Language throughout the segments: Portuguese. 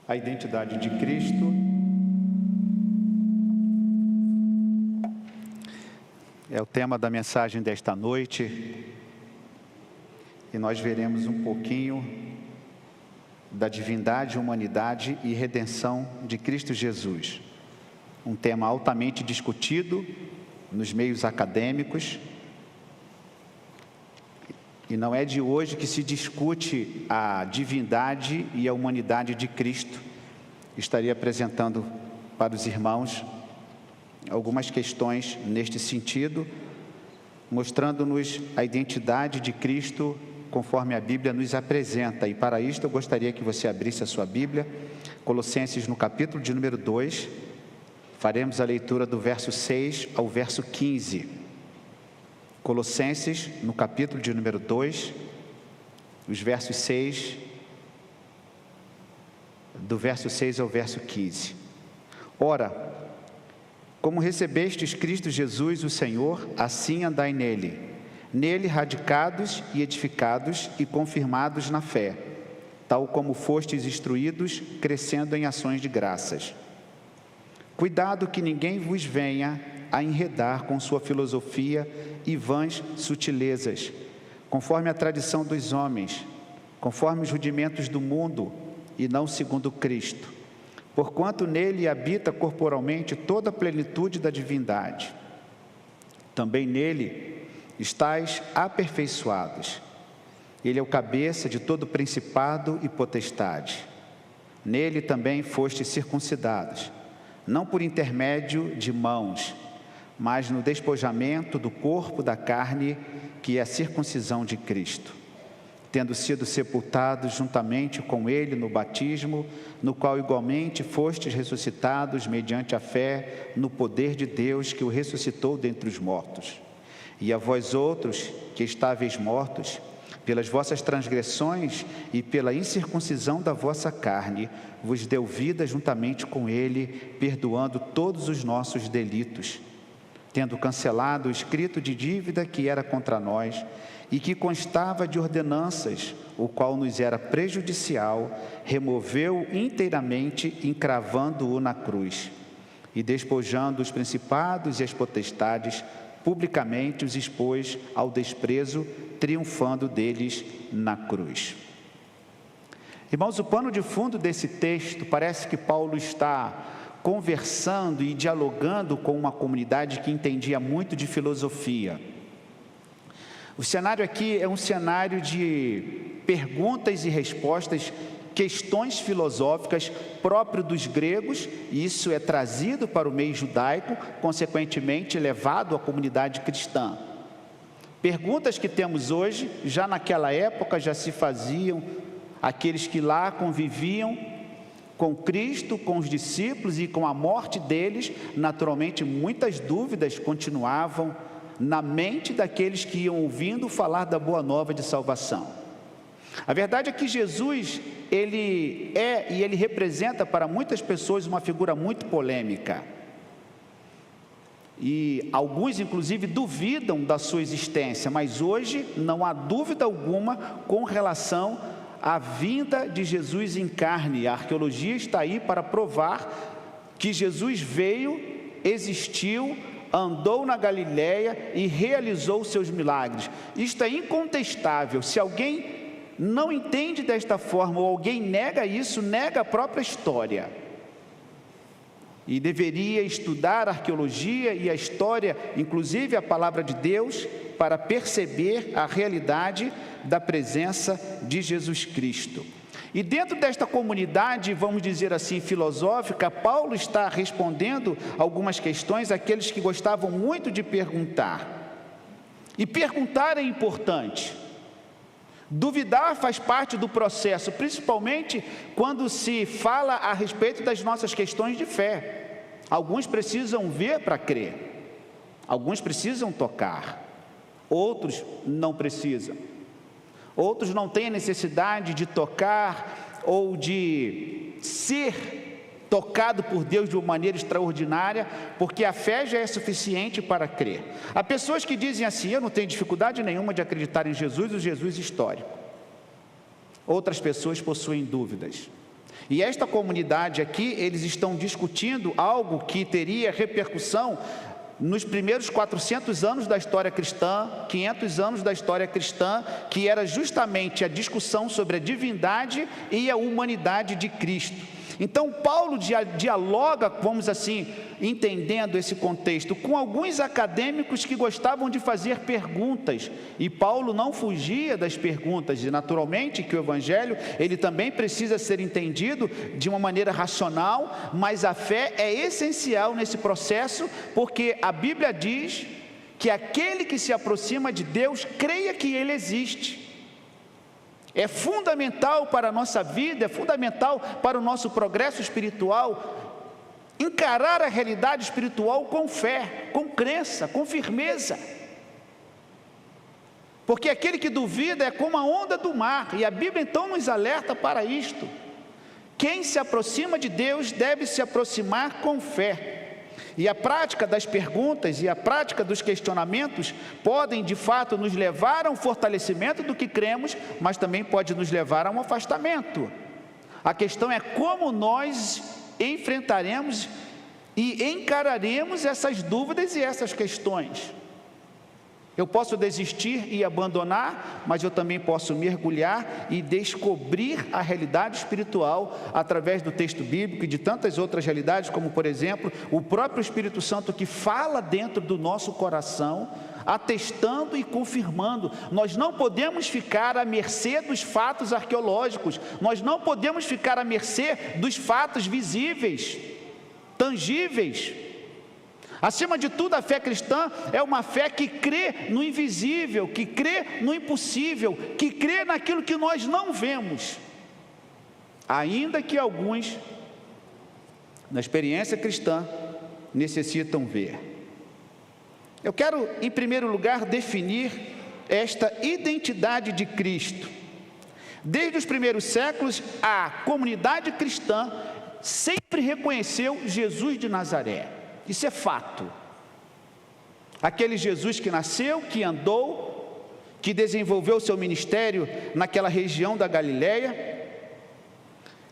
A identidade de Cristo é o tema da mensagem desta noite, e nós veremos um pouquinho da divindade, humanidade e redenção de Cristo Jesus. Um tema altamente discutido nos meios acadêmicos, e não é de hoje que se discute a divindade e a humanidade de Cristo. Estarei apresentando para os irmãos algumas questões neste sentido, mostrando-nos a identidade de Cristo conforme a Bíblia nos apresenta. E para isto eu gostaria que você abrisse a sua Bíblia, Colossenses no capítulo de número 2, faremos a leitura do verso 6 ao verso 15. Colossenses, no capítulo de número 2, os versos 6, do verso 6 ao verso 15. Ora, como recebestes Cristo Jesus, o Senhor, assim andai nele, radicados e edificados e confirmados na fé, tal como fostes instruídos, crescendo em ações de graças. Cuidado que ninguém vos venha a enredar com sua filosofia e vãs sutilezas, conforme a tradição dos homens, conforme os rudimentos do mundo, e não segundo Cristo, porquanto nele habita corporalmente toda a plenitude da divindade. Também nele estáis aperfeiçoados. Ele é o cabeça de todo principado e potestade. Nele também fostes circuncidados, não por intermédio de mãos, mas no despojamento do corpo da carne, que é a circuncisão de Cristo, tendo sido sepultados juntamente com ele no batismo, no qual igualmente fostes ressuscitados mediante a fé no poder de Deus que o ressuscitou dentre os mortos. E a vós outros, que estáveis mortos, pelas vossas transgressões e pela incircuncisão da vossa carne, vos deu vida juntamente com ele, perdoando todos os nossos delitos, tendo cancelado o escrito de dívida que era contra nós e que constava de ordenanças, o qual nos era prejudicial, removeu inteiramente, encravando-o na cruz, e despojando os principados e as potestades, publicamente os expôs ao desprezo, triunfando deles na cruz. Irmãos, o pano de fundo desse texto, parece que Paulo está conversando e dialogando com uma comunidade que entendia muito de filosofia. O cenário aqui é um cenário de perguntas e respostas, questões filosóficas próprio dos gregos, e isso é trazido para o meio judaico, consequentemente levado à comunidade cristã. Perguntas que temos hoje, já naquela época já se faziam aqueles que lá conviviam com Cristo, com os discípulos, e com a morte deles, naturalmente muitas dúvidas continuavam na mente daqueles que iam ouvindo falar da boa nova de salvação. A verdade é que Jesus, ele é e ele representa para muitas pessoas uma figura muito polêmica. E alguns inclusive duvidam da sua existência, mas hoje não há dúvida alguma com relação a vinda de Jesus em carne. A arqueologia está aí para provar que Jesus veio, existiu, andou na Galileia e realizou seus milagres. Isto é incontestável. Se alguém não entende desta forma, ou alguém nega isso, nega a própria história. E deveria estudar a arqueologia e a história, inclusive a palavra de Deus, para perceber a realidade da presença de Jesus Cristo. E dentro desta comunidade, vamos dizer assim, filosófica, Paulo está respondendo algumas questões àqueles que gostavam muito de perguntar. E perguntar é importante. Duvidar faz parte do processo, principalmente quando se fala a respeito das nossas questões de fé. Alguns precisam ver para crer, alguns precisam tocar, outros não precisam. Outros não têm a necessidade de tocar ou de ser tocado por Deus de uma maneira extraordinária, porque a fé já é suficiente para crer. Há pessoas que dizem assim: eu não tenho dificuldade nenhuma de acreditar em Jesus, o Jesus histórico. Outras pessoas possuem dúvidas. E esta comunidade aqui, eles estão discutindo algo que teria repercussão nos primeiros 400 anos da história cristã, 500 anos da história cristã, que era justamente a discussão sobre a divindade e a humanidade de Cristo. Então Paulo dialoga, vamos assim, entendendo esse contexto, com alguns acadêmicos que gostavam de fazer perguntas, e Paulo não fugia das perguntas, e naturalmente que o Evangelho, ele também precisa ser entendido de uma maneira racional, mas a fé é essencial nesse processo, porque a Bíblia diz que aquele que se aproxima de Deus, creia que Ele existe. É fundamental para a nossa vida, é fundamental para o nosso progresso espiritual, encarar a realidade espiritual com fé, com crença, com firmeza. Porque aquele que duvida é como a onda do mar, e a Bíblia então nos alerta para isto. Quem se aproxima de Deus deve se aproximar com fé. E a prática das perguntas e a prática dos questionamentos podem de fato nos levar a um fortalecimento do que cremos, mas também pode nos levar a um afastamento. A questão é como nós enfrentaremos e encararemos essas dúvidas e essas questões. Eu posso desistir e abandonar, mas eu também posso mergulhar e descobrir a realidade espiritual através do texto bíblico e de tantas outras realidades, como por exemplo, o próprio Espírito Santo que fala dentro do nosso coração, atestando e confirmando. Nós não podemos ficar à mercê dos fatos arqueológicos, nós não podemos ficar à mercê dos fatos visíveis, tangíveis. Acima de tudo, a fé cristã é uma fé que crê no invisível, que crê no impossível, que crê naquilo que nós não vemos, ainda que alguns, na experiência cristã, necessitam ver. Eu quero, em primeiro lugar, definir esta identidade de Cristo. Desde os primeiros séculos, a comunidade cristã sempre reconheceu Jesus de Nazaré. Isso é fato. Aquele Jesus que nasceu, que andou, que desenvolveu seu ministério naquela região da Galileia,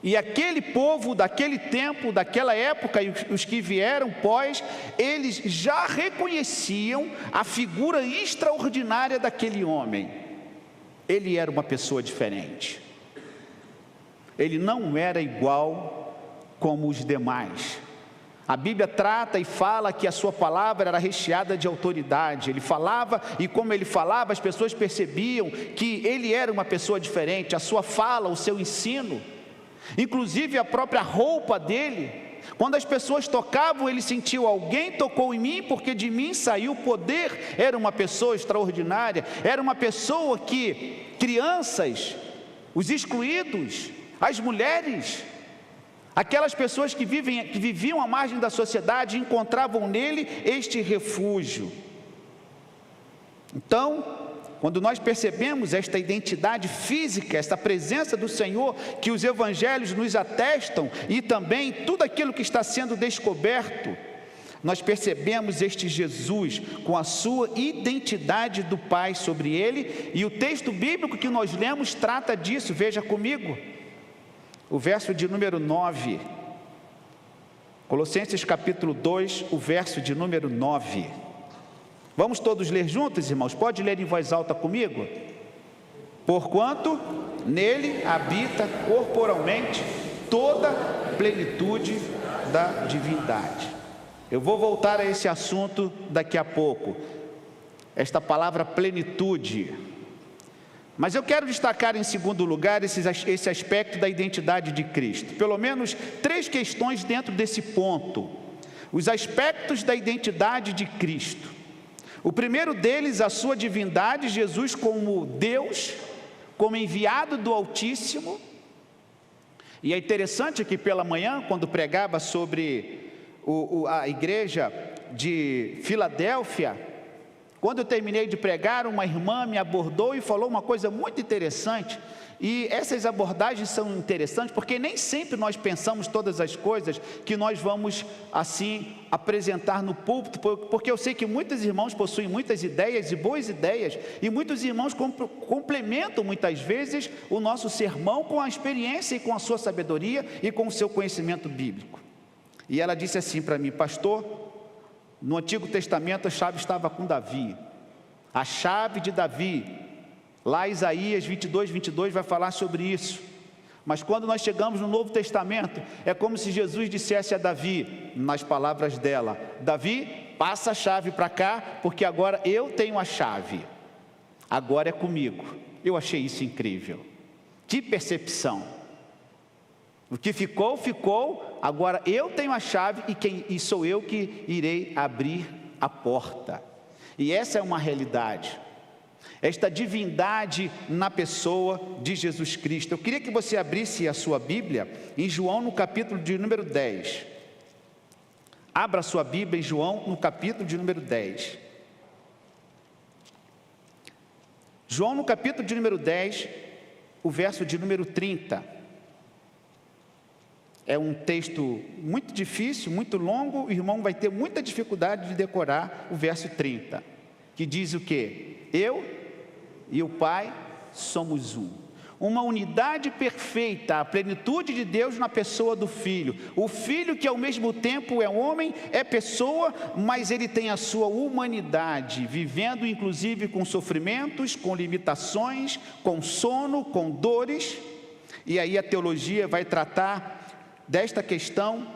e aquele povo daquele tempo, daquela época, e os que vieram pós, eles já reconheciam a figura extraordinária daquele homem. Ele era uma pessoa diferente. Ele não era igual como os demais. A Bíblia trata e fala que a sua palavra era recheada de autoridade. Ele falava, e como ele falava, as pessoas percebiam que ele era uma pessoa diferente. A sua fala, o seu ensino, inclusive a própria roupa dele. Quando as pessoas tocavam, ele sentiu: alguém tocou em mim, porque de mim saiu poder. Era uma pessoa extraordinária. Era uma pessoa que crianças, os excluídos, as mulheres, aquelas pessoas que viviam à margem da sociedade, encontravam nele este refúgio. Então, quando nós percebemos esta identidade física, esta presença do Senhor, que os evangelhos nos atestam, e também tudo aquilo que está sendo descoberto, nós percebemos este Jesus com a sua identidade do Pai sobre ele, e o texto bíblico que nós lemos trata disso. Veja comigo o verso de número 9, Colossenses capítulo 2, o verso de número 9. Vamos todos ler juntos, irmãos? Pode ler em voz alta comigo? Porquanto nele habita corporalmente toda a plenitude da divindade. Eu vou voltar a esse assunto daqui a pouco, esta palavra plenitude. Mas eu quero destacar em segundo lugar esse aspecto da identidade de Cristo. Pelo menos 3 questões dentro desse ponto. Os aspectos da identidade de Cristo. O primeiro deles, a sua divindade, Jesus como Deus, como enviado do Altíssimo. E é interessante que pela manhã, quando pregava sobre a igreja de Filadélfia, Quando eu terminei de pregar, uma irmã me abordou e falou uma coisa muito interessante. E essas abordagens são interessantes porque nem sempre nós pensamos todas as coisas que nós vamos assim apresentar no púlpito, porque eu sei que muitos irmãos possuem muitas ideias e boas ideias, e muitos irmãos complementam muitas vezes o nosso sermão com a experiência e com a sua sabedoria e com o seu conhecimento bíblico. E ela disse assim para mim: pastor, no Antigo Testamento a chave estava com Davi, a chave de Davi. Lá Isaías 22 vai falar sobre isso. Mas quando nós chegamos no Novo Testamento, é como se Jesus dissesse a Davi, nas palavras dela: Davi, passa a chave para cá, porque agora eu tenho a chave, agora é comigo. Eu achei isso incrível. Que percepção! O que ficou, ficou, agora eu tenho a chave e sou eu que irei abrir a porta. E essa é uma realidade. Esta divindade na pessoa de Jesus Cristo. Eu queria que você abrisse a sua Bíblia em João no capítulo de número 10. Abra a sua Bíblia em João no capítulo de número 10. João no capítulo de número 10, o verso de número 30. É um texto muito difícil, muito longo, o irmão vai ter muita dificuldade de decorar o verso 30, que diz o quê? Eu e o Pai somos um. Uma unidade perfeita, a plenitude de Deus na pessoa do Filho. O Filho que ao mesmo tempo é homem, é pessoa, mas ele tem a sua humanidade, vivendo inclusive com sofrimentos, com limitações, com sono, com dores. E aí a teologia vai tratar desta questão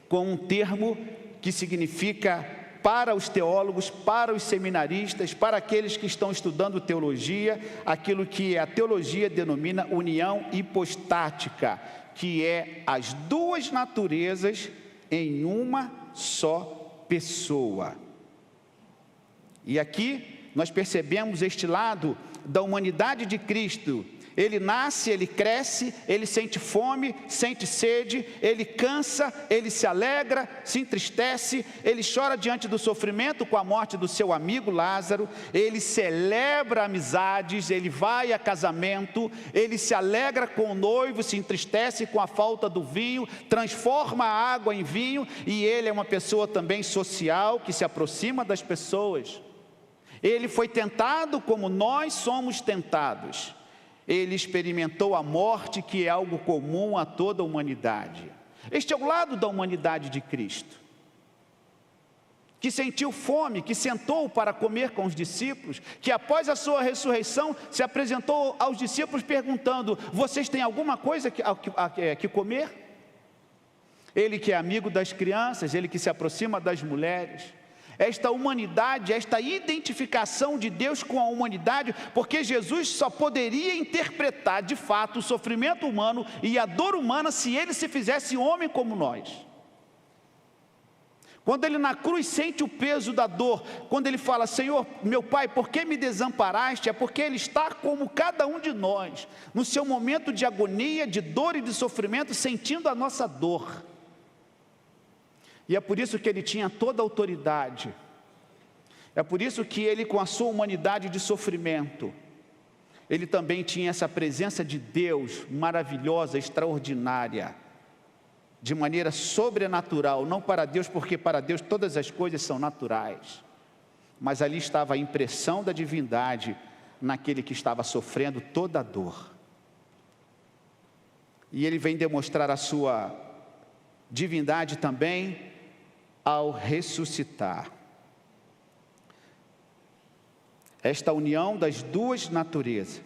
com um termo que significa, para os teólogos, para os seminaristas, para aqueles que estão estudando teologia, aquilo que a teologia denomina união hipostática, que é as duas naturezas em uma só pessoa. E aqui nós percebemos este lado da humanidade de Cristo. Ele nasce, ele cresce, ele sente fome, sente sede, ele cansa, ele se alegra, se entristece, ele chora diante do sofrimento com a morte do seu amigo Lázaro, ele celebra amizades, ele vai a casamento, ele se alegra com o noivo, se entristece com a falta do vinho, transforma a água em vinho, e ele é uma pessoa também social, que se aproxima das pessoas. Ele foi tentado como nós somos tentados. Ele experimentou a morte, que é algo comum a toda a humanidade. Este é o lado da humanidade de Cristo, que sentiu fome, que sentou para comer com os discípulos, que após a sua ressurreição se apresentou aos discípulos perguntando: vocês têm alguma coisa que comer? Ele que é amigo das crianças, ele que se aproxima das mulheres. Esta humanidade, esta identificação de Deus com a humanidade, porque Jesus só poderia interpretar de fato o sofrimento humano e a dor humana se ele se fizesse homem como nós. Quando ele na cruz sente o peso da dor, quando ele fala: Senhor, meu Pai, por que me desamparaste? É porque ele está como cada um de nós, no seu momento de agonia, de dor e de sofrimento, sentindo a nossa dor. E é por isso que ele tinha toda a autoridade, é por isso que ele, com a sua humanidade de sofrimento, ele também tinha essa presença de Deus maravilhosa, extraordinária, de maneira sobrenatural, não para Deus, porque para Deus todas as coisas são naturais, mas ali estava a impressão da divindade naquele que estava sofrendo toda a dor. E ele vem demonstrar a sua divindade também ao ressuscitar. Esta união das duas naturezas.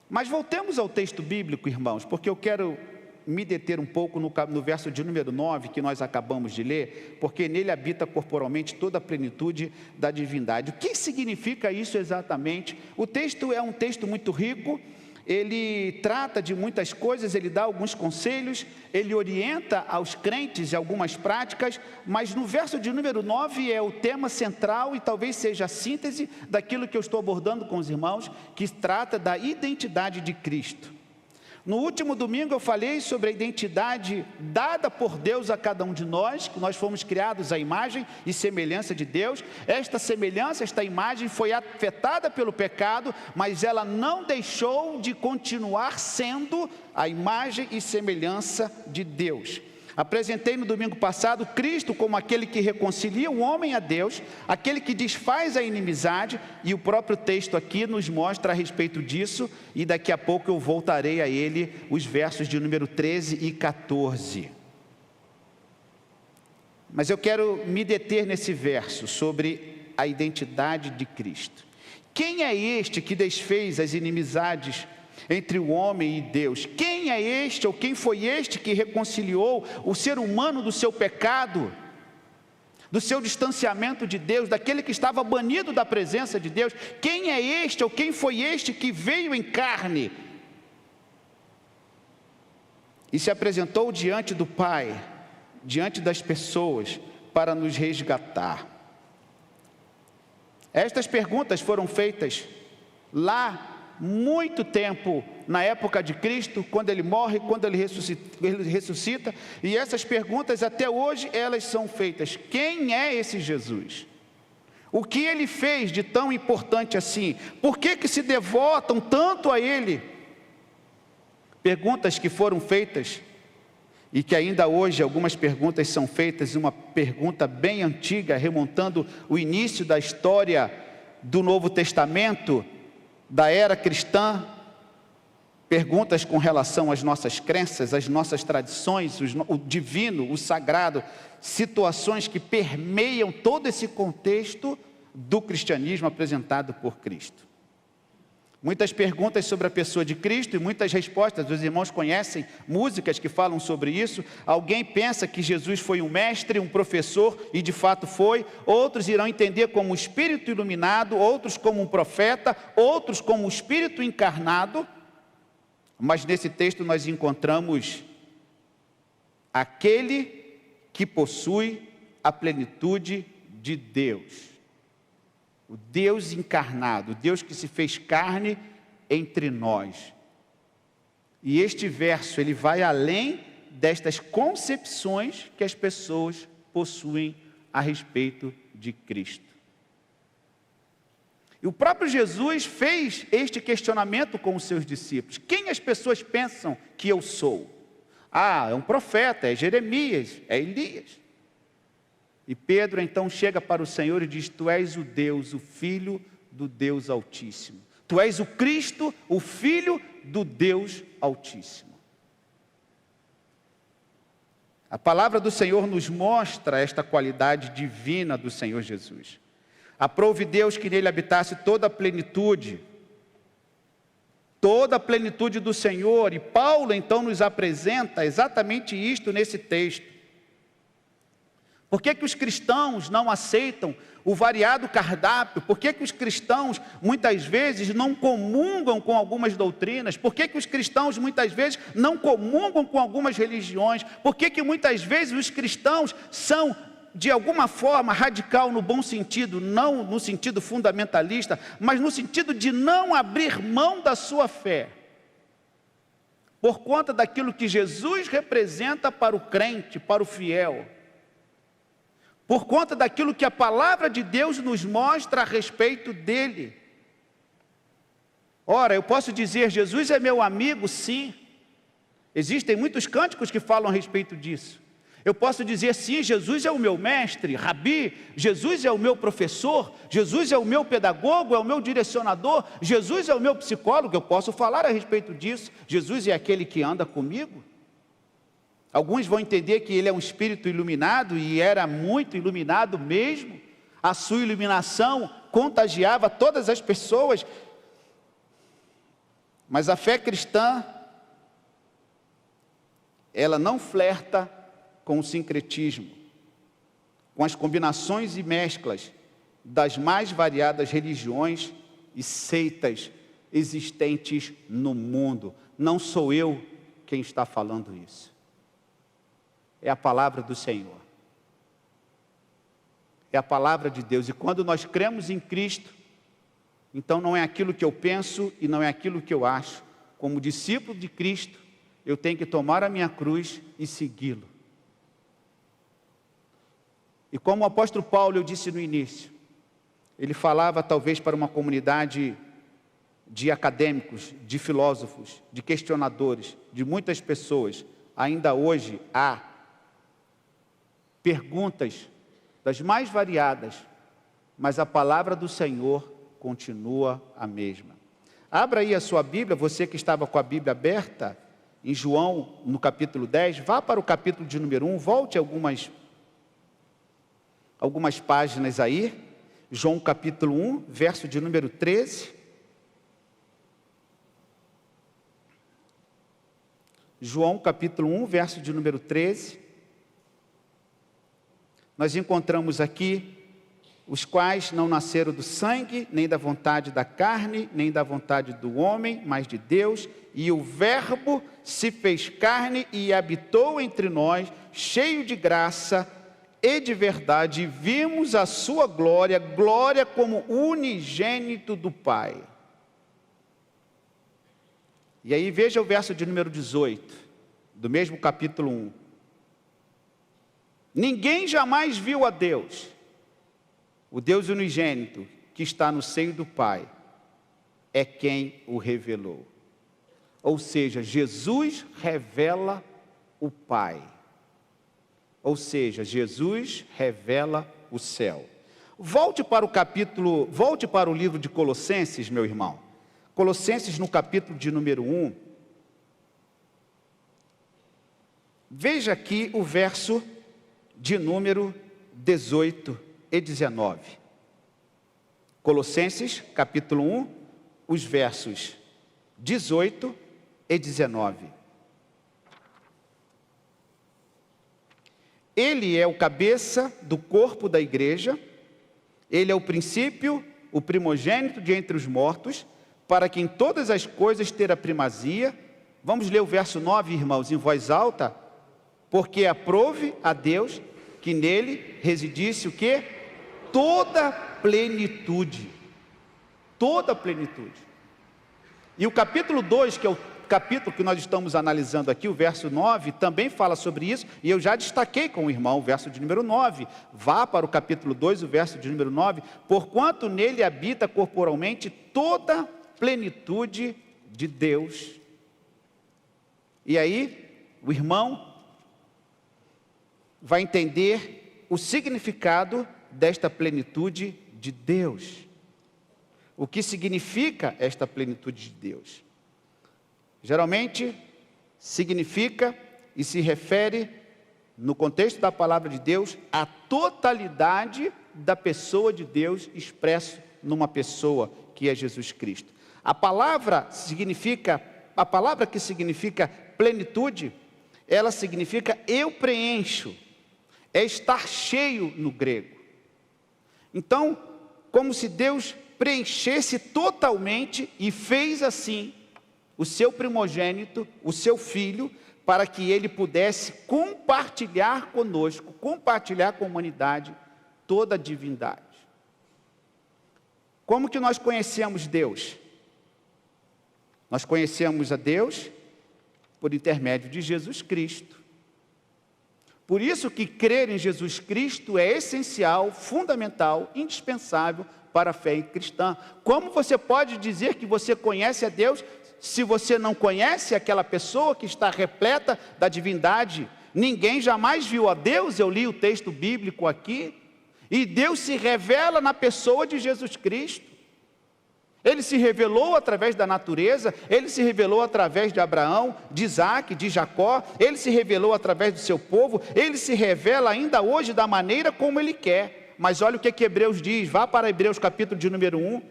Mas voltemos ao texto bíblico, irmãos, porque eu quero me deter um pouco no verso de número 9, que nós acabamos de ler, porque nele habita corporalmente toda a plenitude da divindade. O que significa isso exatamente? O texto é um texto muito rico, ele trata de muitas coisas, ele dá alguns conselhos, ele orienta aos crentes em algumas práticas, mas no verso de número 9 é o tema central e talvez seja a síntese daquilo que eu estou abordando com os irmãos, que trata da identidade de Cristo. No último domingo eu falei sobre a identidade dada por Deus a cada um de nós, que nós fomos criados à imagem e semelhança de Deus. Esta semelhança, esta imagem foi afetada pelo pecado, mas ela não deixou de continuar sendo a imagem e semelhança de Deus. Apresentei no domingo passado Cristo como aquele que reconcilia o homem a Deus, aquele que desfaz a inimizade, e o próprio texto aqui nos mostra a respeito disso, e daqui a pouco eu voltarei a ele, os versos de número 13 e 14. Mas eu quero me deter nesse verso sobre a identidade de Cristo. Quem é este que desfez as inimizades entre o homem e Deus? Quem é este, ou quem foi este que reconciliou o ser humano do seu pecado, do seu distanciamento de Deus, daquele que estava banido da presença de Deus? Quem é este, ou quem foi este que veio em carne e se apresentou diante do Pai, diante das pessoas, para nos resgatar? Estas perguntas foram feitas lá muito tempo, na época de Cristo, quando Ele morre, quando Ele ressuscita, e essas perguntas até hoje elas são feitas. Quem é esse Jesus? O que Ele fez de tão importante assim? Por que se devotam tanto a Ele? Perguntas que foram feitas, e que ainda hoje algumas perguntas são feitas, uma pergunta bem antiga, remontando o início da história do Novo Testamento, da era cristã, perguntas com relação às nossas crenças, às nossas tradições, o divino, o sagrado, situações que permeiam todo esse contexto do cristianismo apresentado por Cristo. Muitas perguntas sobre a pessoa de Cristo e muitas respostas. Os irmãos conhecem músicas que falam sobre isso. Alguém pensa que Jesus foi um mestre, um professor, e de fato foi. Outros irão entender como um espírito iluminado, outros como um profeta, outros como um espírito encarnado. Mas nesse texto nós encontramos aquele que possui a plenitude de Deus. O Deus encarnado, o Deus que se fez carne entre nós. E este verso, ele vai além destas concepções que as pessoas possuem a respeito de Cristo. E o próprio Jesus fez este questionamento com os seus discípulos. Quem as pessoas pensam que eu sou? Ah, é um profeta, é Jeremias, é Elias. E Pedro então chega para o Senhor e diz: Tu és o Deus, o Filho do Deus Altíssimo. Tu és o Cristo, o Filho do Deus Altíssimo. A palavra do Senhor nos mostra esta qualidade divina do Senhor Jesus. Aprove Deus que nele habitasse toda a plenitude do Senhor. E Paulo então nos apresenta exatamente isto nesse texto. Por que os cristãos não aceitam o variado cardápio? Por que os cristãos muitas vezes não comungam com algumas doutrinas? Por que os cristãos muitas vezes não comungam com algumas religiões? Por que muitas vezes os cristãos são de alguma forma radical no bom sentido, não no sentido fundamentalista, mas no sentido de não abrir mão da sua fé? Por conta daquilo que Jesus representa para o crente, para o fiel. Por conta daquilo que a palavra de Deus nos mostra a respeito dele. Ora, eu posso dizer, Jesus é meu amigo, sim. Existem muitos cânticos que falam a respeito disso. Eu posso dizer, sim, Jesus é o meu mestre, rabi, Jesus é o meu professor, Jesus é o meu pedagogo, é o meu direcionador, Jesus é o meu psicólogo. Eu posso falar a respeito disso. Jesus é aquele que anda comigo. Alguns vão entender que ele é um espírito iluminado, e era muito iluminado mesmo. A sua iluminação contagiava todas as pessoas. Mas a fé cristã, ela não flerta com o sincretismo, com as combinações e mesclas das mais variadas religiões e seitas existentes no mundo. Não sou eu quem está falando isso. É a palavra do Senhor. É a palavra de Deus. E quando nós cremos em Cristo, então não é aquilo que eu penso e não é aquilo que eu acho, como discípulo de Cristo, eu tenho que tomar a minha cruz e segui-lo. E como o apóstolo Paulo, eu disse no início, ele falava talvez para uma comunidade de acadêmicos, de filósofos, de questionadores, de muitas pessoas. Ainda hoje há perguntas das mais variadas, mas a palavra do Senhor continua a mesma. Abra aí a sua Bíblia, você que estava com a Bíblia aberta, em João, no capítulo 10, vá para o capítulo de número 1, volte algumas páginas aí, João capítulo 1, verso de número 13. João capítulo 1, verso de número 13. Nós encontramos aqui os quais não nasceram do sangue, nem da vontade da carne, nem da vontade do homem, mas de Deus. E o Verbo se fez carne e habitou entre nós, cheio de graça e de verdade, e vimos a sua glória, glória como unigênito do Pai. E aí veja o verso de número 18, do mesmo capítulo 1. Ninguém jamais viu a Deus, o Deus unigênito, que está no seio do Pai, é quem o revelou. Ou seja, Jesus revela o Pai. Ou seja, Jesus revela o céu. Volte para o livro de Colossenses, meu irmão. Colossenses no capítulo de número 1. Veja aqui o verso de número 18 e 19. Colossenses capítulo 1, os versos 18 e 19. Ele é o cabeça do corpo da igreja, ele é o princípio, o primogênito de entre os mortos, para que em todas as coisas ter a primazia. Vamos ler o verso 9, irmãos, em voz alta. Porque aprove a Deus que nele residisse o quê? Toda plenitude. Toda plenitude. E o capítulo 2, que é o capítulo que nós estamos analisando aqui, o verso 9, também fala sobre isso, e eu já destaquei com o irmão o verso de número 9. Vá para o capítulo 2, o verso de número 9. Porquanto nele habita corporalmente toda plenitude de Deus. E aí, o irmão vai entender o significado desta plenitude de Deus. O que significa esta plenitude de Deus? Geralmente, significa e se refere, no contexto da palavra de Deus, à totalidade da pessoa de Deus expresso numa pessoa que é Jesus Cristo. A palavra que significa plenitude, ela significa eu preencho, é estar cheio no grego. Então, como se Deus preenchesse totalmente e fez assim o seu primogênito, o seu filho, para que ele pudesse compartilhar conosco, compartilhar com a humanidade toda a divindade. Como que nós conhecemos Deus? Nós conhecemos a Deus por intermédio de Jesus Cristo. Por isso que crer em Jesus Cristo é essencial, fundamental, indispensável para a fé cristã. Como você pode dizer que você conhece a Deus se você não conhece aquela pessoa que está repleta da divindade? Ninguém jamais viu a Deus, eu li o texto bíblico aqui, e Deus se revela na pessoa de Jesus Cristo. Ele se revelou através da natureza, ele se revelou através de Abraão, de Isaac, de Jacó, ele se revelou através do seu povo, ele se revela ainda hoje da maneira como ele quer. Mas olha o que Hebreus diz, vá para Hebreus capítulo de número 1,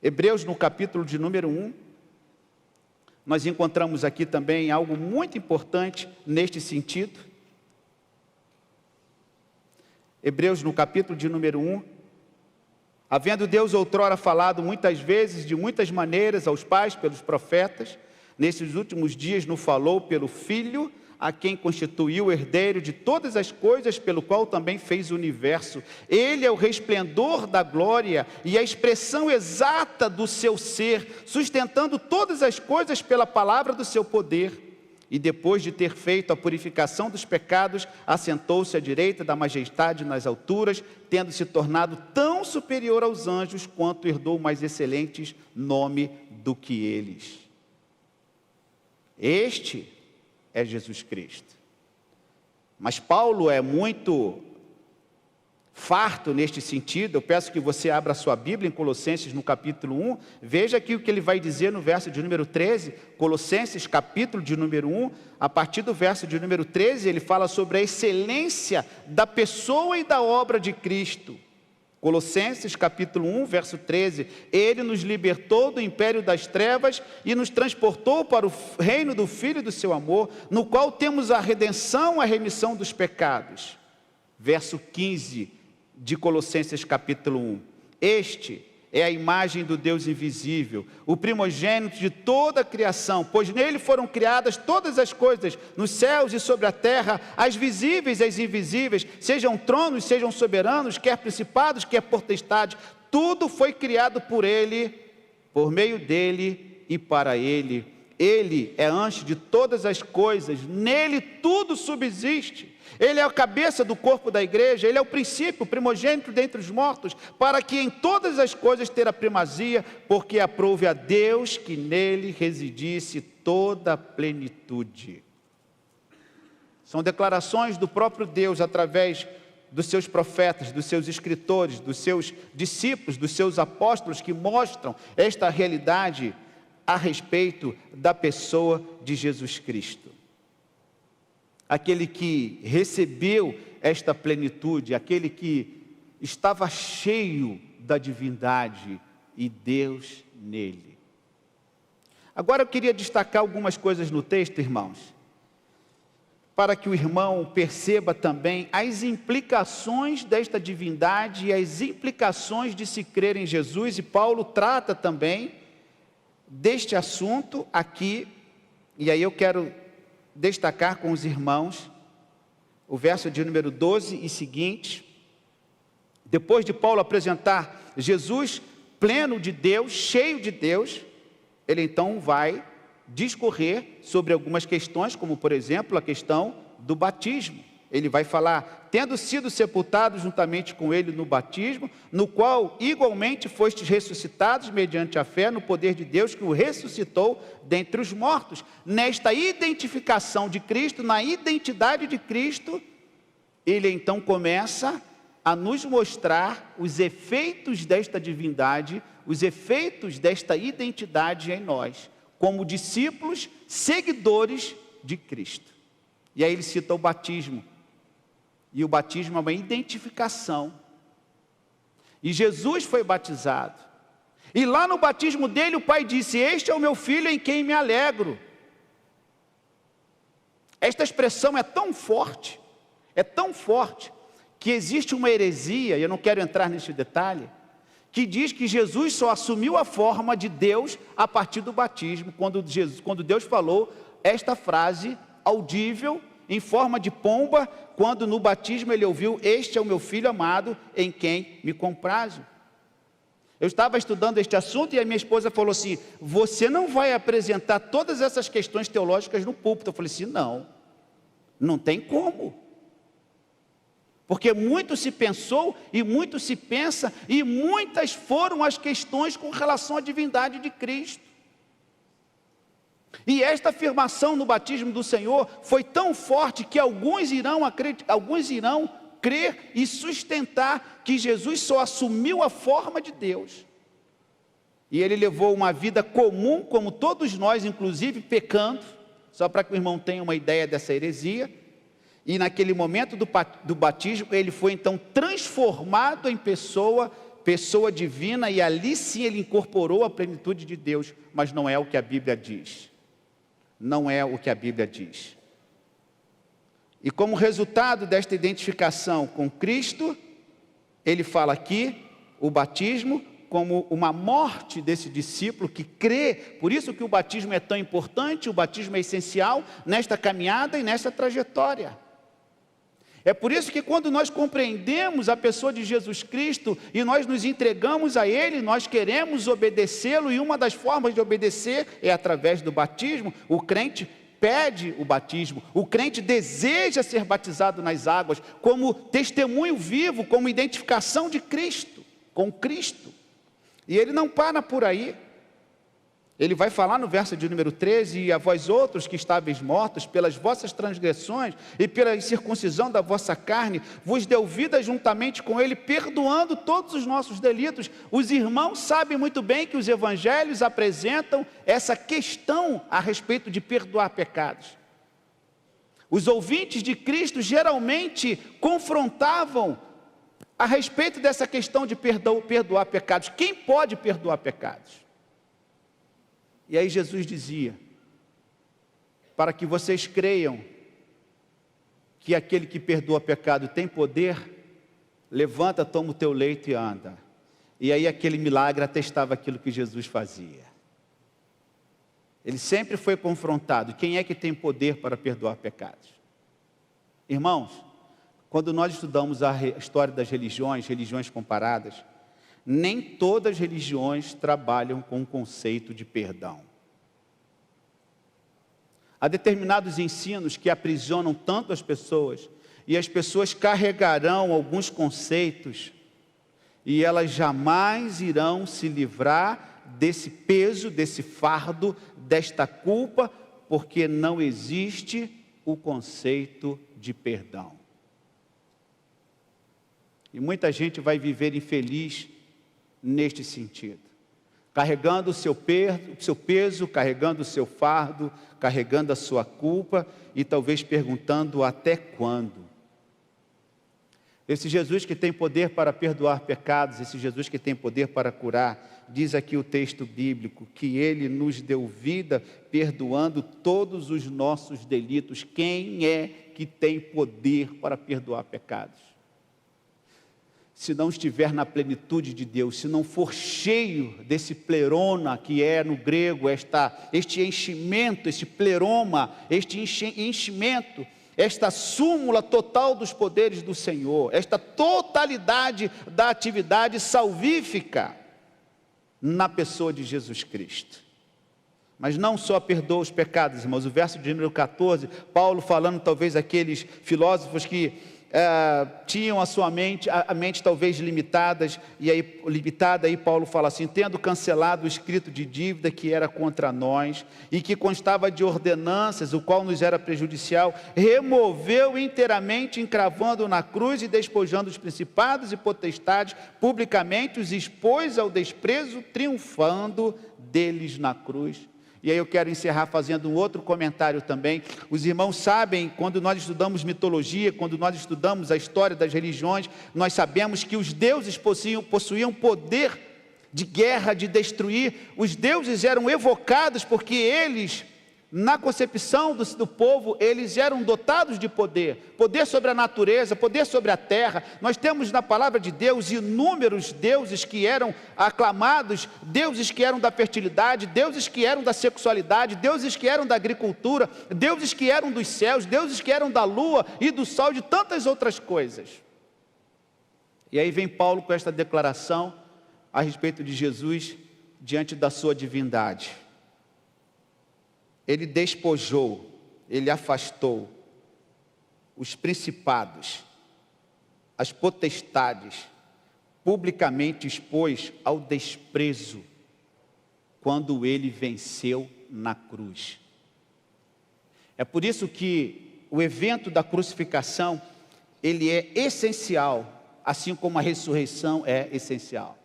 Hebreus no capítulo de número 1, nós encontramos aqui também algo muito importante neste sentido. Hebreus no capítulo de número 1, havendo Deus outrora falado muitas vezes, de muitas maneiras aos pais pelos profetas, nesses últimos dias nos falou pelo Filho, a quem constituiu o herdeiro de todas as coisas, pelo qual também fez o universo. Ele é o resplendor da glória e a expressão exata do seu ser, sustentando todas as coisas pela palavra do seu poder. E depois de ter feito a purificação dos pecados, assentou-se à direita da majestade nas alturas, tendo se tornado tão superior aos anjos, quanto herdou mais excelentes nome do que eles. Este é Jesus Cristo. Mas Paulo é muito farto neste sentido. Eu peço que você abra a sua Bíblia em Colossenses no capítulo 1, veja aqui o que ele vai dizer no verso de número 13, Colossenses capítulo de número 1, a partir do verso de número 13, ele fala sobre a excelência da pessoa e da obra de Cristo. Colossenses capítulo 1, verso 13, ele nos libertou do império das trevas e nos transportou para o reino do Filho do seu amor, no qual temos a redenção, a remissão dos pecados. Verso 15 de Colossenses capítulo 1, este é a imagem do Deus invisível, o primogênito de toda a criação, pois nele foram criadas todas as coisas, nos céus e sobre a terra, as visíveis e as invisíveis, sejam tronos, sejam soberanos, quer principados, quer potestades, tudo foi criado por ele, por meio dele e para ele. Ele é antes de todas as coisas, nele tudo subsiste. Ele é a cabeça do corpo da igreja, ele é o princípio, o primogênito dentre os mortos, para que em todas as coisas ter a primazia, porque aprouve a Deus que nele residisse toda a plenitude. São declarações do próprio Deus através dos seus profetas, dos seus escritores, dos seus discípulos, dos seus apóstolos, que mostram esta realidade a respeito da pessoa de Jesus Cristo. Aquele que recebeu esta plenitude, aquele que estava cheio da divindade e Deus nele. Agora eu queria destacar algumas coisas no texto, irmãos, para que o irmão perceba também as implicações desta divindade e as implicações de se crer em Jesus, e Paulo trata também deste assunto aqui, e aí eu quero destacar com os irmãos o verso de número 12 e seguinte. Depois de Paulo apresentar Jesus pleno de Deus, cheio de Deus, ele então vai discorrer sobre algumas questões, como por exemplo a questão do batismo. Ele vai falar, tendo sido sepultados juntamente com ele no batismo, no qual igualmente fostes ressuscitados mediante a fé no poder de Deus que o ressuscitou dentre os mortos. Nesta identificação de Cristo, na identidade de Cristo, ele então começa a nos mostrar os efeitos desta divindade, os efeitos desta identidade em nós, como discípulos, seguidores de Cristo. E aí ele cita o batismo. E o batismo é uma identificação. E Jesus foi batizado. E lá no batismo dele o Pai disse, este é o meu filho em quem me alegro. Esta expressão é tão forte, que existe uma heresia, e eu não quero entrar nesse detalhe, que diz que Jesus só assumiu a forma de Deus a partir do batismo, quando Deus falou esta frase audível, em forma de pomba, quando no batismo ele ouviu, este é o meu filho amado, em quem me comprazo. Eu estava estudando este assunto e a minha esposa falou assim, você não vai apresentar todas essas questões teológicas no púlpito? Eu falei assim, não tem como. Porque muito se pensou e muito se pensa e muitas foram as questões com relação à divindade de Cristo. E esta afirmação no batismo do Senhor foi tão forte que alguns irão crer e sustentar que Jesus só assumiu a forma de Deus. E ele levou uma vida comum, como todos nós, inclusive pecando, só para que o irmão tenha uma ideia dessa heresia. E naquele momento do batismo, ele foi então transformado em pessoa divina, e ali sim ele incorporou a plenitude de Deus, mas não é o que a Bíblia diz. Não é o que a Bíblia diz. E como resultado desta identificação com Cristo, ele fala aqui, o batismo, como uma morte desse discípulo que crê. Por isso que o batismo é tão importante, o batismo é essencial nesta caminhada e nesta trajetória. É por isso que quando nós compreendemos a pessoa de Jesus Cristo e nós nos entregamos a Ele, nós queremos obedecê-lo, e uma das formas de obedecer é através do batismo. O crente pede o batismo, o crente deseja ser batizado nas águas, como testemunho vivo, como identificação de Cristo, com Cristo. E ele não para por aí. Ele vai falar no verso de número 13: e a vós outros que estáveis mortos pelas vossas transgressões e pela incircuncisão da vossa carne, vos deu vida juntamente com ele, perdoando todos os nossos delitos. Os irmãos sabem muito bem que os evangelhos apresentam essa questão a respeito de perdoar pecados. Os ouvintes de Cristo geralmente confrontavam a respeito dessa questão de perdoar pecados. Quem pode perdoar pecados? E aí Jesus dizia: para que vocês creiam que aquele que perdoa pecado tem poder, levanta, toma o teu leito e anda. E aí aquele milagre atestava aquilo que Jesus fazia. Ele sempre foi confrontado: quem é que tem poder para perdoar pecados? Irmãos, quando nós estudamos a história das religiões comparadas, nem todas as religiões trabalham com o conceito de perdão. Há determinados ensinos que aprisionam tanto as pessoas, e as pessoas carregarão alguns conceitos, e elas jamais irão se livrar desse peso, desse fardo, desta culpa, porque não existe o conceito de perdão. E muita gente vai viver infeliz neste sentido, carregando o seu peso, carregando o seu fardo, carregando a sua culpa, e talvez perguntando: até quando? Esse Jesus que tem poder para perdoar pecados, esse Jesus que tem poder para curar, diz aqui o texto bíblico, que Ele nos deu vida, perdoando todos os nossos delitos. Quem é que tem poder para perdoar pecados? Se não estiver na plenitude de Deus, se não for cheio desse pleroma, que é no grego este enchimento, esse pleroma, este enchimento, esta súmula total dos poderes do Senhor, esta totalidade da atividade salvífica na pessoa de Jesus Cristo. Mas não só perdoa os pecados, irmãos. O verso de número 14, Paulo falando talvez aqueles filósofos que tinham a mente talvez limitada, e Paulo fala assim: tendo cancelado o escrito de dívida que era contra nós, e que constava de ordenanças, o qual nos era prejudicial, removeu inteiramente, encravando na cruz e despojando os principados e potestades, publicamente os expôs ao desprezo, triunfando deles na cruz. E aí eu quero encerrar fazendo um outro comentário também. Os irmãos sabem, quando nós estudamos mitologia, quando nós estudamos a história das religiões, nós sabemos que os deuses possuíam poder de guerra, de destruir. Os deuses eram evocados porque eles, na concepção do povo, eles eram dotados de poder sobre a natureza, poder sobre a terra. Nós temos na palavra de Deus inúmeros deuses que eram aclamados, deuses que eram da fertilidade, deuses que eram da sexualidade, deuses que eram da agricultura, deuses que eram dos céus, deuses que eram da lua e do sol, de tantas outras coisas. E aí vem Paulo com esta declaração a respeito de Jesus diante da sua divindade. Ele despojou, ele afastou os principados, as potestades, publicamente expôs ao desprezo, quando ele venceu na cruz. É por isso que o evento da crucificação, ele é essencial, assim como a ressurreição é essencial.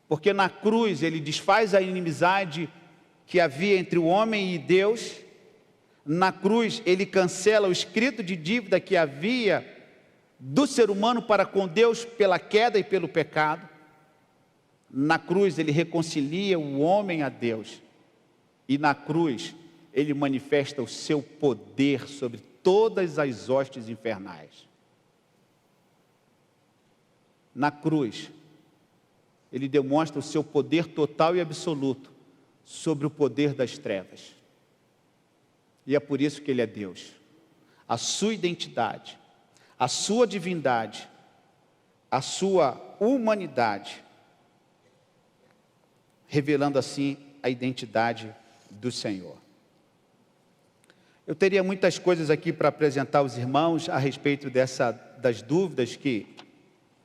Porque na cruz ele desfaz a inimizade que havia entre o homem e Deus. Na cruz ele cancela o escrito de dívida que havia do ser humano para com Deus pela queda e pelo pecado. Na cruz ele reconcilia o homem a Deus, e na cruz ele manifesta o seu poder sobre todas as hostes infernais. Na cruz ele demonstra o seu poder total e absoluto sobre o poder das trevas. E é por isso que ele é Deus. A sua identidade, a sua divindade, a sua humanidade, revelando assim a identidade do Senhor. Eu teria muitas coisas aqui para apresentar aos irmãos a respeito das dúvidas que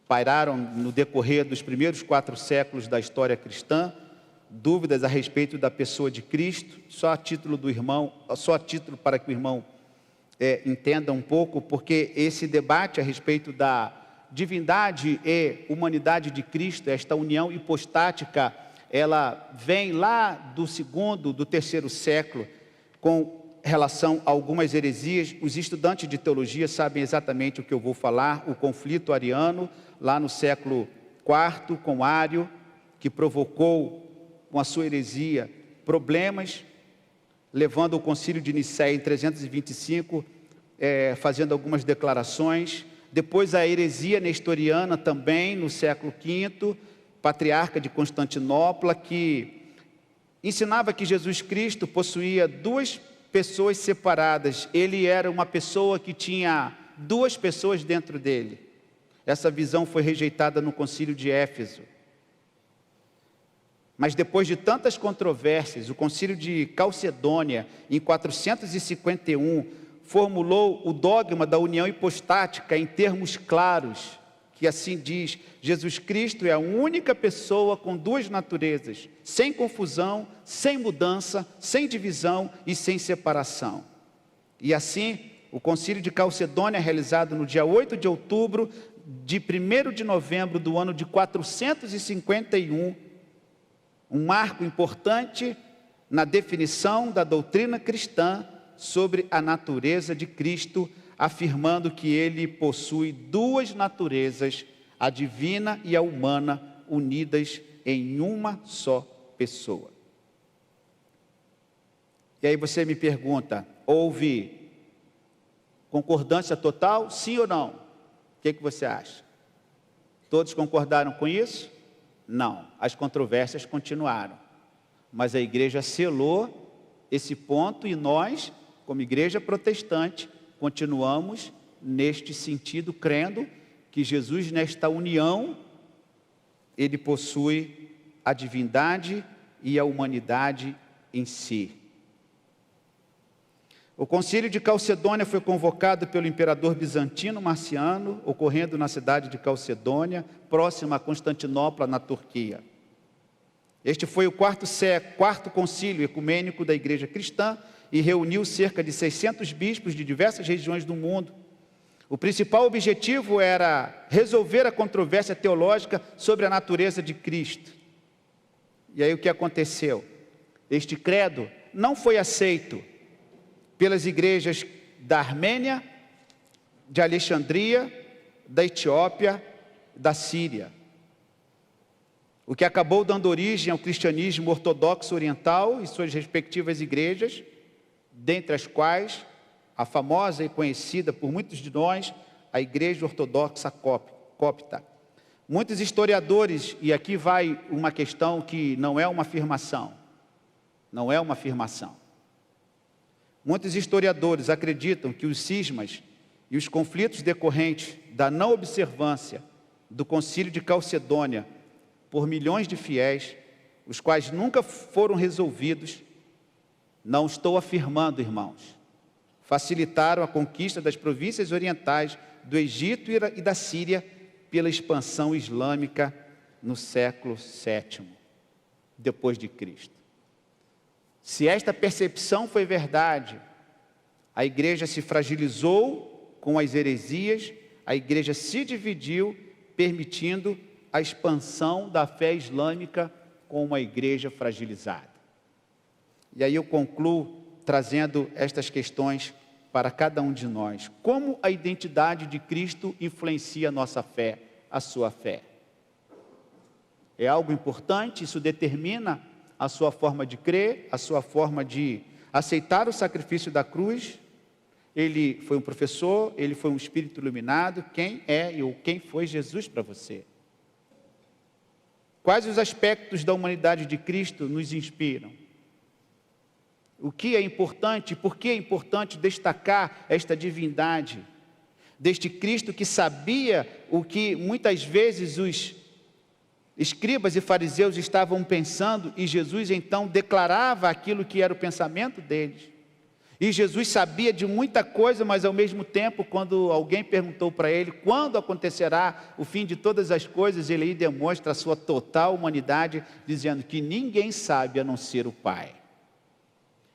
pairaram no decorrer dos primeiros 4 séculos da história cristã, dúvidas a respeito da pessoa de Cristo, só a título para que o irmão entenda um pouco, porque esse debate a respeito da divindade e humanidade de Cristo, esta união hipostática, ela vem lá do 2º, do 3º século, com relação a algumas heresias. Os estudantes de teologia sabem exatamente o que eu vou falar, o conflito ariano, lá no século IV, com Ário, que provocou, com a sua heresia, problemas, levando o concílio de Nicéia em 325, fazendo algumas declarações. Depois a heresia nestoriana também, no século V, patriarca de Constantinopla, que ensinava que Jesus Cristo possuía 2 pessoas separadas. Ele era uma pessoa que tinha 2 pessoas dentro dele. Essa visão foi rejeitada no concílio de Éfeso. Mas depois de tantas controvérsias, o concílio de Calcedônia, em 451, formulou o dogma da união hipostática em termos claros, que assim diz: Jesus Cristo é a única pessoa com 2 naturezas, sem confusão, sem mudança, sem divisão e sem separação. E assim, o concílio de Calcedônia, realizado no dia 8 de outubro, de 1º de novembro do ano de 451, um marco importante na definição da doutrina cristã sobre a natureza de Cristo, afirmando que ele possui 2 naturezas, a divina e a humana, unidas em uma só pessoa. E aí você me pergunta, houve concordância total, sim ou não? O que você acha? Todos concordaram com isso? Não, as controvérsias continuaram. Mas a igreja selou esse ponto e nós, como igreja protestante, continuamos neste sentido, crendo que Jesus, nesta união, ele possui a divindade e a humanidade em si. O concílio de Calcedônia foi convocado pelo imperador bizantino Marciano, ocorrendo na cidade de Calcedônia, próxima a Constantinopla, na Turquia. Este foi o quarto concílio ecumênico da igreja cristã e reuniu cerca de 600 bispos de diversas regiões do mundo. O principal objetivo era resolver a controvérsia teológica sobre a natureza de Cristo. E aí o que aconteceu? Este credo não foi aceito pelas igrejas da Armênia, de Alexandria, da Etiópia, da Síria. O que acabou dando origem ao cristianismo ortodoxo oriental e suas respectivas igrejas, dentre as quais a famosa e conhecida por muitos de nós, a Igreja Ortodoxa Copta. Muitos historiadores, e aqui vai uma questão que não é uma afirmação, muitos historiadores acreditam que os cismas e os conflitos decorrentes da não observância do concílio de Calcedônia por milhões de fiéis, os quais nunca foram resolvidos, não estou afirmando, irmãos, facilitaram a conquista das províncias orientais do Egito e da Síria pela expansão islâmica no século VII, depois de Cristo. Se esta percepção foi verdade, a igreja se fragilizou com as heresias, a igreja se dividiu, permitindo a expansão da fé islâmica com uma igreja fragilizada. E aí eu concluo trazendo estas questões para cada um de nós. Como a identidade de Cristo influencia a nossa fé, a sua fé? É algo importante, isso determina a sua forma de crer, a sua forma de aceitar o sacrifício da cruz. Ele foi um professor, ele foi um espírito iluminado. Quem é ou quem foi Jesus para você? Quais os aspectos da humanidade de Cristo nos inspiram? O que é importante, por que é importante destacar esta divindade deste Cristo que sabia o que muitas vezes os escribas e fariseus estavam pensando, e Jesus então declarava aquilo que era o pensamento deles. E Jesus sabia de muita coisa, mas ao mesmo tempo, quando alguém perguntou para ele quando acontecerá o fim de todas as coisas, ele aí demonstra a sua total humanidade, dizendo que ninguém sabe a não ser o Pai.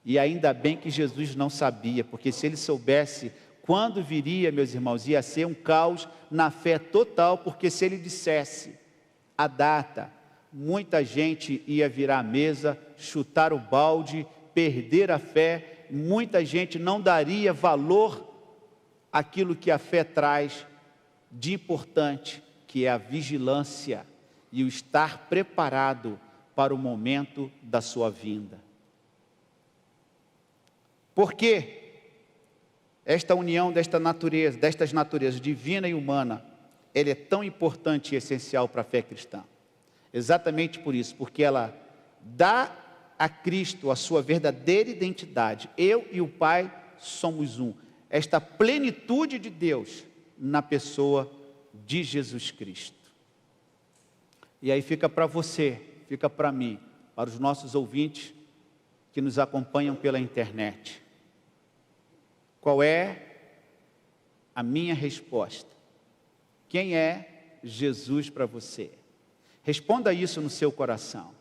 E ainda bem que Jesus não sabia, porque se ele soubesse quando viria, meus irmãos, ia ser um caos na fé total, porque se ele dissesse a data, muita gente ia virar a mesa, chutar o balde, perder a fé. Muita gente não daria valor àquilo que a fé traz de importante, que é a vigilância e o estar preparado para o momento da sua vinda. Por que esta união destas naturezas divina e humana, ela é tão importante e essencial para a fé cristã? Exatamente por isso, porque ela dá a Cristo a sua verdadeira identidade. Eu e o Pai somos um. Esta plenitude de Deus na pessoa de Jesus Cristo. E aí fica para você, fica para mim, para os nossos ouvintes que nos acompanham pela internet. Qual é a minha resposta? Quem é Jesus para você? Responda isso no seu coração.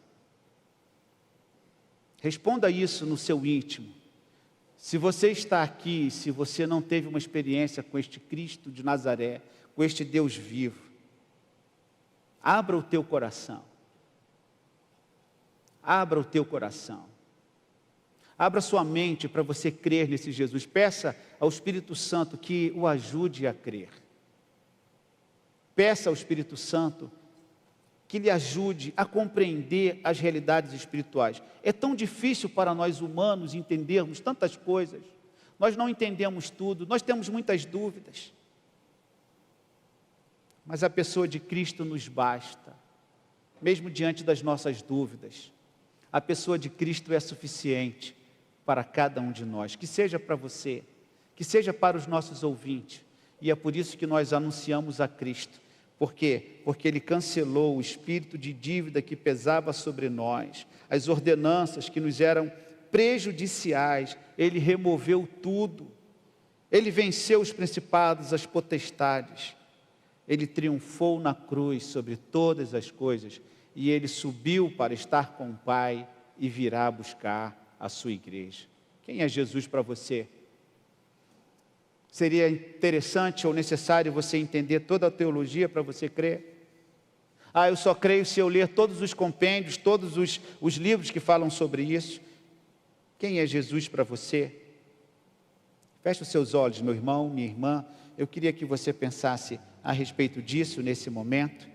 Responda isso no seu íntimo. Se você está aqui, se você não teve uma experiência com este Cristo de Nazaré, com este Deus vivo, abra o teu coração. Abra o teu coração. Abra sua mente para você crer nesse Jesus. Peça ao Espírito Santo que o ajude a crer. Peça ao Espírito Santo que lhe ajude a compreender as realidades espirituais. É tão difícil para nós humanos entendermos tantas coisas. Nós não entendemos tudo, nós temos muitas dúvidas. Mas a pessoa de Cristo nos basta, mesmo diante das nossas dúvidas. A pessoa de Cristo é suficiente para cada um de nós, que seja para você, que seja para os nossos ouvintes. E é por isso que nós anunciamos a Cristo. Por quê? Porque Ele cancelou o espírito de dívida que pesava sobre nós, as ordenanças que nos eram prejudiciais. Ele removeu tudo. Ele venceu os principados, as potestades. Ele triunfou na cruz sobre todas as coisas. E Ele subiu para estar com o Pai e virá buscar a sua igreja. Quem é Jesus para você? Seria interessante ou necessário você entender toda a teologia para você crer? Eu só creio se eu ler todos os compêndios, todos os livros que falam sobre isso. Quem é Jesus para você? Feche os seus olhos, meu irmão, minha irmã. Eu queria que você pensasse a respeito disso nesse momento.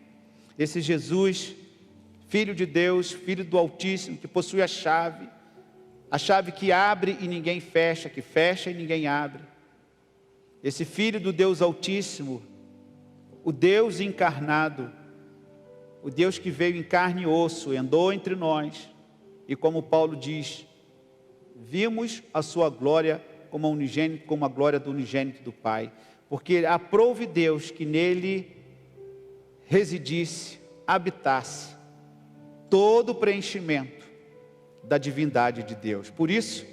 Esse Jesus, Filho de Deus, Filho do Altíssimo, que possui a chave que abre e ninguém fecha, que fecha e ninguém abre. Esse Filho do Deus Altíssimo, o Deus encarnado, o Deus que veio em carne e osso, andou entre nós, e como Paulo diz, vimos a sua glória como a glória do unigênito do Pai, porque aprouve Deus que nele residisse, habitasse, todo o preenchimento da divindade de Deus. Por isso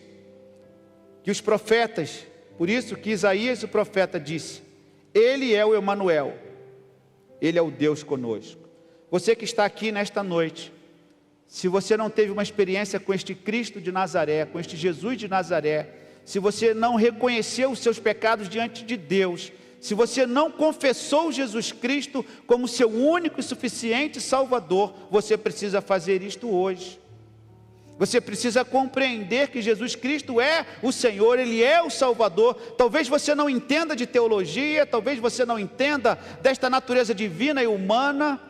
que os profetas, por isso que Isaías, o profeta, disse, Ele é o Emanuel, Ele é o Deus conosco. Você que está aqui nesta noite, se você não teve uma experiência com este Cristo de Nazaré, com este Jesus de Nazaré, se você não reconheceu os seus pecados diante de Deus, se você não confessou Jesus Cristo como seu único e suficiente Salvador, você precisa fazer isto hoje. Você precisa compreender que Jesus Cristo é o Senhor, Ele é o Salvador. Talvez você não entenda de teologia, talvez você não entenda desta natureza divina e humana,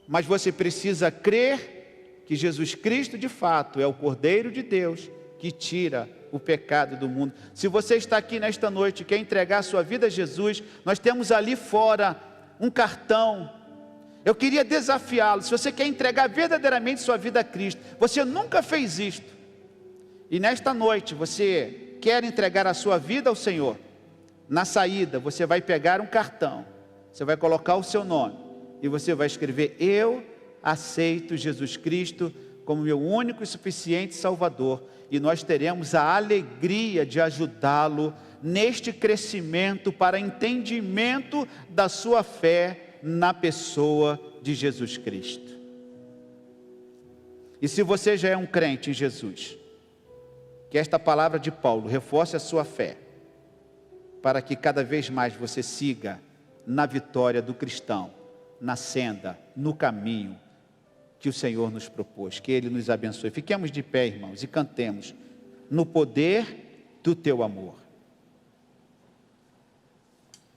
mas você precisa crer que Jesus Cristo de fato é o Cordeiro de Deus que tira o pecado do mundo. Se você está aqui nesta noite e quer entregar a sua vida a Jesus, nós temos ali fora um cartão. Eu queria desafiá-lo, se você quer entregar verdadeiramente sua vida a Cristo, você nunca fez isto, e nesta noite você quer entregar a sua vida ao Senhor, na saída você vai pegar um cartão, você vai colocar o seu nome, e você vai escrever: eu aceito Jesus Cristo como meu único e suficiente Salvador, e nós teremos a alegria de ajudá-lo neste crescimento para entendimento da sua fé na pessoa de Jesus Cristo. E se você já é um crente em Jesus, que esta palavra de Paulo reforce a sua fé, para que cada vez mais você siga na vitória do cristão, na senda, no caminho que o Senhor nos propôs. Que Ele nos abençoe. Fiquemos de pé, irmãos, e cantemos: no poder do teu amor.